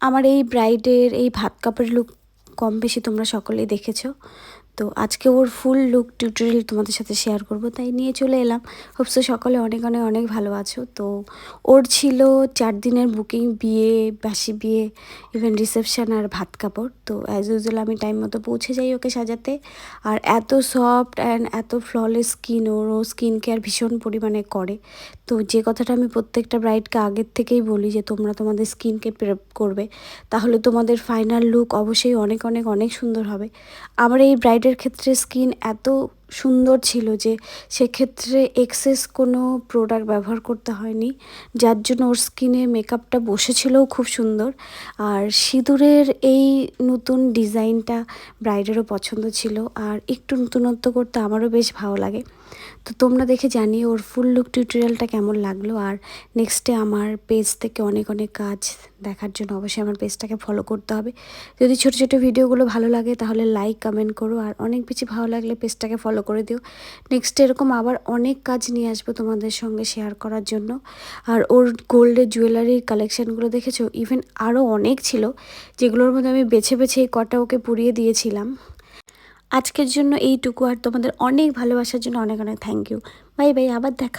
আমার এই ব্রাইডের এই ভাত কাপড়ের লুক কম বেশি তোমরা সকলেই দেখেছো। তো আজকে ওর ফুল লুক টিউটোরিয়াল তোমাদের সাথে শেয়ার করব, তাই নিয়ে চলে এলাম। হোপসো সকলে অনেক অনেক অনেক ভালো আছো। তো ওর ছিল 4 দিনের বুকিং, বিয়ে, বাসি বিয়ে, ইভেন রিসেপশন আর ভাত কাপড়। তো অ্যাজ ইউজুয়াল আমি টাইম মতো পৌঁছে যাই ওকে সাজাতে। আর এত সফট অ্যান্ড এত ফ্ললেস স্কিন, ও স্কিন কেয়ার ভীষণ পরিমাণে করে। তো যে কথাটা আমি প্রত্যেকটা ব্রাইডকে আগের থেকেই বলি যে তোমরা তোমাদের স্কিনকে প্রেপ করবে, তাহলে তোমাদের ফাইনাল লুক অবশ্যই অনেক অনেক অনেক সুন্দর হবে। আমার এই ব্রাইডের ক্ষেত্রে স্কিন এত সুন্দর ছিল যে সেক্ষেত্রে এক্সেস কোনো প্রোডাক্ট ব্যবহার করতে হয়নি, যার জন্য ওর স্কিনে মেকআপটা বসেছিলও খুব সুন্দর। আর সিঁদুরের এই নতুন ডিজাইনটা ব্রাইডেরও পছন্দ ছিল, আর একটু নতুনত্ব করতে আমারও বেশ ভালো লাগে। তো তোমরা দেখে জানিও ওর ফুল লুক টিউটোরিয়ালটা কেমন লাগলো। আর নেক্সটে আমার পেজ থেকে অনেক অনেক কাজ দেখার জন্য অবশ্যই আমার পেজটাকে ফলো করতে হবে। যদি ছোট ছোট ভিডিওগুলো ভালো লাগে তাহলে লাইক কমেন্ট করো, আর অনেক বেশি ভালো লাগলে পেজটাকে ফলো করে দিও। নেক্সট এরকম আবার অনেক কাজ নিয়ে আসবো তোমাদের সঙ্গে শেয়ার করার জন্য। আর ওর গোল্ডের জুয়েলারির কালেকশানগুলো দেখেছো, ইভেন আরও অনেক ছিল যেগুলোর মধ্যে আমি বেছে বেছে এই কটা ওকে পুড়িয়ে দিয়েছিলাম। আজকের জন্য এইটুকু, আর তোমাদের অনেক ভালোবাসার জন্য অনেক অনেক থ্যাংক ইউ। বাই বাই, আবার দেখা।